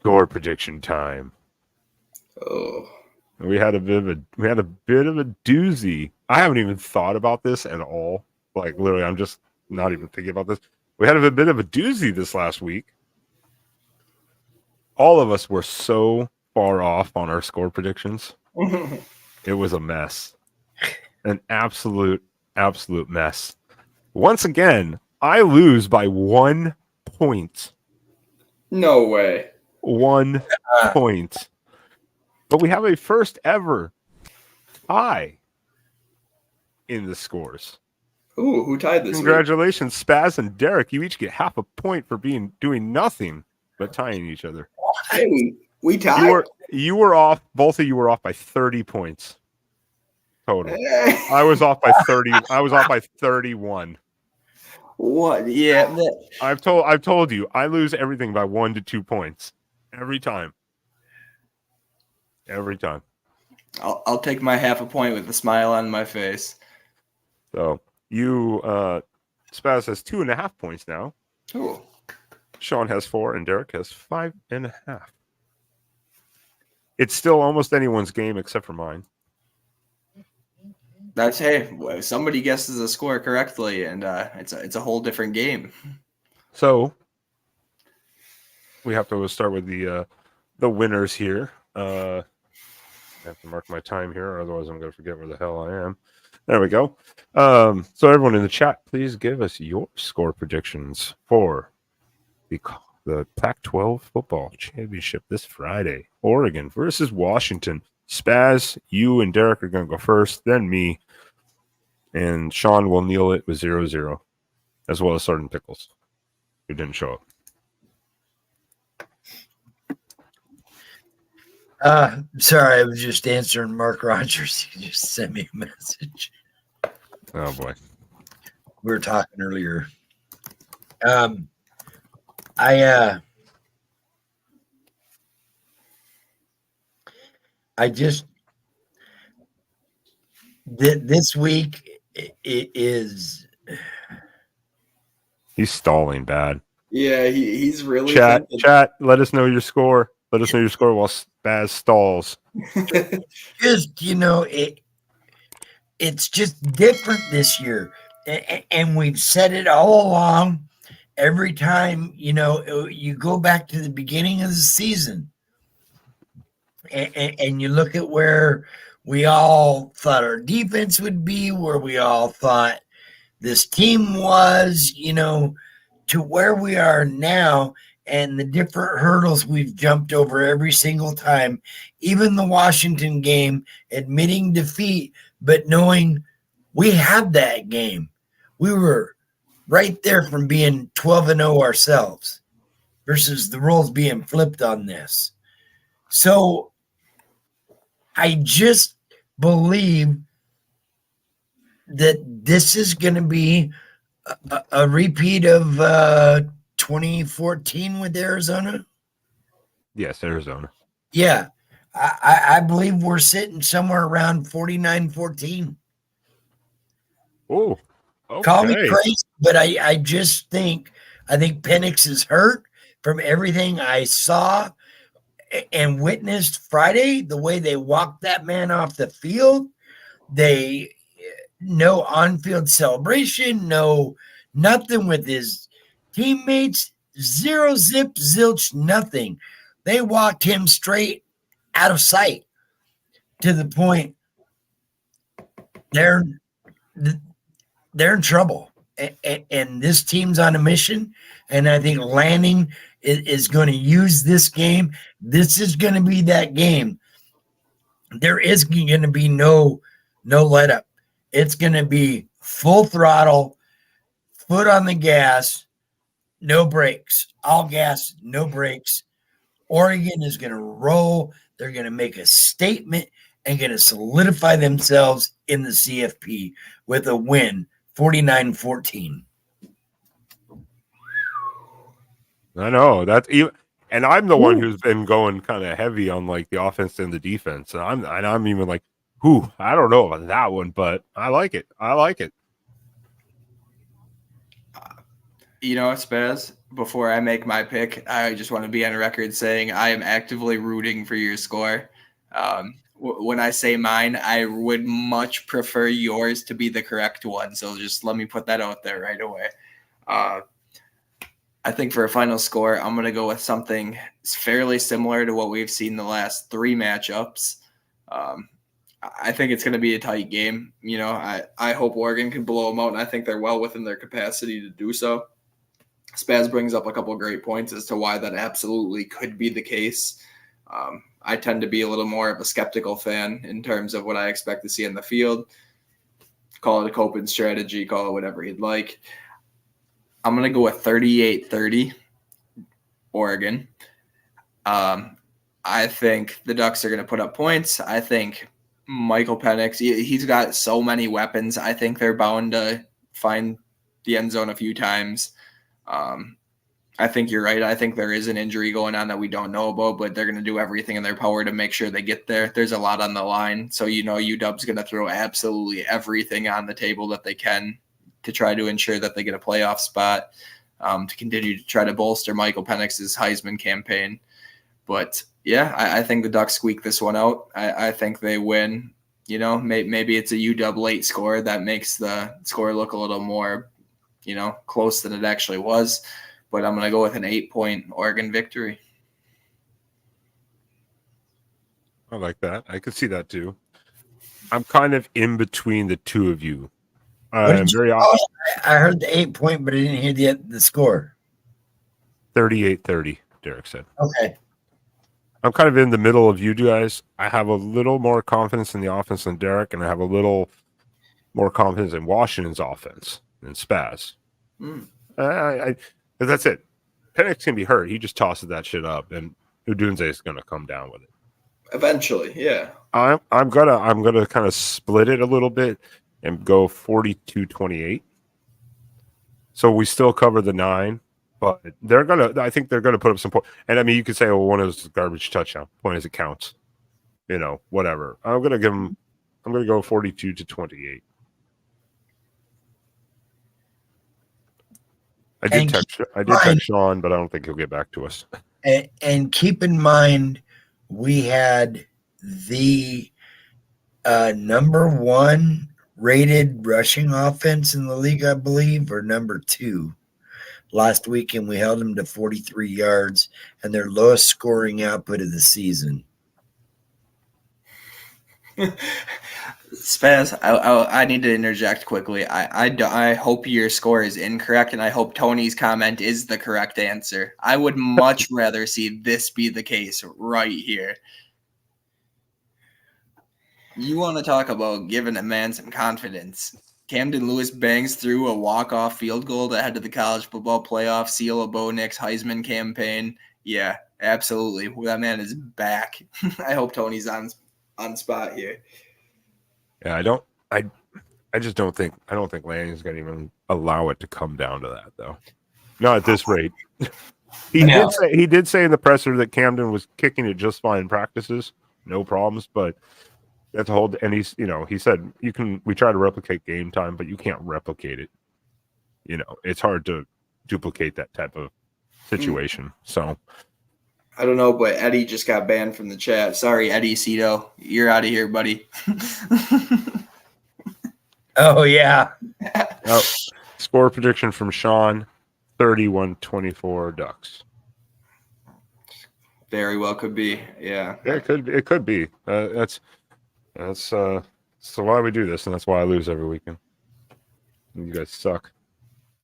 Score prediction time. Oh. We had a bit of a doozy. I haven't even thought about this at all. Like literally, I'm just not even thinking about this. We had a bit of a doozy this last week. All of us were so far off on our score predictions. It was a mess. An absolute mess. Once again, I lose by 1 point. No way. 1 point. But we have a first ever tie in the scores. Ooh, who tied this Congratulations, week? Spaz and Derek. You each get half a point for doing nothing but tying each other. Hey, we tied. You were off. Both of you were off by 30 points total. I was off by 30. I was off by 31. What? Yeah. I've told you I lose everything by 1 to 2 points every time. Every time. I'll take my half a point with a smile on my face. So you Spaz has 2.5 points now. Ooh. Sean has 4 and Derek has 5.5. It's still almost anyone's game except for mine. That's somebody guesses a score correctly, and it's a whole different game. So we have to start with the winners here. I have to mark my time here, otherwise I'm going to forget where the hell I am. There we go. So everyone in the chat, please give us your score predictions for the PAC12 football championship this Friday. Oregon versus Washington. Spaz, you and Derek are going to go first, then me, and Sean will kneel it with 0-0, as well as Sergeant Pickles, who didn't show up. Sorry, I was just answering Mark Rogers. He just sent me a message. Oh, boy. We were talking earlier. I just this week it is. He's stalling bad. Yeah, he's really. Chat. Let us know your score. Let us know your score while Spaz stalls. Just it's just different this year, and we've said it all along. Every time you go back to the beginning of the season, and you look at where we all thought our defense would be, where we all thought this team was, to where we are now, and the different hurdles we've jumped over every single time, even the Washington game, admitting defeat, but knowing we had that game. We were right there from being 12-0 ourselves versus the roles being flipped on this. So I just believe that this is going to be a repeat of 2014 with Arizona. Yes, Arizona. Yeah. I believe we're sitting somewhere around 49-14. Oh, okay. Call me crazy, but I just think Penix is hurt from everything I saw and witnessed Friday, the way they walked that man off the field. No on-field celebration, no nothing with his teammates, zero zip, zilch, nothing. They walked him straight out of sight to the point they're in trouble. And this team's on a mission, and I think Lanning is going to use this game. This is going to be that game. There is going to be no let up. It's going to be full throttle, foot on the gas, no brakes, all gas, no brakes. Oregon is going to roll. They're going to make a statement and going to solidify themselves in the CFP with a win, 49-14. I know that's even, and I'm the one who's been going kind of heavy on like the offense and the defense. And I'm even like, I don't know about that one, but I like it. Spaz, before I make my pick, I just want to be on record saying I am actively rooting for your score. When I say mine, I would much prefer yours to be the correct one. So just let me put that out there right away. I think for a final score, I'm going to go with something fairly similar to what we've seen the last 3 matchups. I think it's going to be a tight game. You know, I hope Oregon can blow them out, and I think they're well within their capacity to do so. Spaz brings up a couple of great points as to why that absolutely could be the case. I tend to be a little more of a skeptical fan in terms of what I expect to see in the field. Call it a coping strategy, call it whatever you'd like. I'm going to go with 38-30 Oregon. I think the Ducks are going to put up points. I think Michael Penix, he's got so many weapons. I think they're bound to find the end zone a few times. I think you're right. I think there is an injury going on that we don't know about, but they're going to do everything in their power to make sure they get there. There's a lot on the line. So, UW's going to throw absolutely everything on the table that they can to try to ensure that they get a playoff spot, to continue to try to bolster Michael Penix's Heisman campaign. But, yeah, I think the Ducks squeak this one out. I think they win. Maybe it's a UW late score that makes the score look a little more, close than it actually was. But I'm going to go with an 8-point Oregon victory. I like that. I could see that too. I'm kind of in between the two of you. I'm very I heard the 8-point, but I didn't hear the score. 38-30, Derek said. Okay. I'm kind of in the middle of you guys. I have a little more confidence in the offense than Derek, and I have a little more confidence in Washington's offense than Spaz. That's it. Penix can be hurt. He just tosses that shit up, and Udunze is going to come down with it eventually. Yeah, I'm gonna kind of split it a little bit and go 42-28. So we still cover the 9, but I think they're gonna put up some points. And I mean, you could say, one is a garbage touchdown. Point as it counts. Whatever. I'm gonna go 42-28. I did text Sean, but I don't think he'll get back to us. And keep in mind, we had the number 1 rated rushing offense in the league, I believe, or number 2 last week, and we held them to 43 yards and their lowest scoring output of the season. Spaz, I need to interject quickly. I hope your score is incorrect, and I hope Tony's comment is the correct answer. I would much rather see this be the case right here. You want to talk about giving a man some confidence. Camden Lewis bangs through a walk-off field goal to head to the college football playoff, seal of Bo Nix Heisman campaign. Yeah, absolutely. That man is back. I hope Tony's on spot here. Yeah, I just don't think Lanning's going to even allow it to come down to that, though. Not at this rate. He did say in the presser that Camden was kicking it just fine in practices, no problems, but that's a whole. And he said we try to replicate game time, but you can't replicate it. It's hard to duplicate that type of situation. So I don't know, but Eddie just got banned from the chat. Sorry, Eddie Cito. You're out of here, buddy. Oh, yeah. Score prediction from Sean, 31-24 Ducks. Very well could be. Yeah. Yeah, it could be. That's why we do this, and that's why I lose every weekend. You guys suck.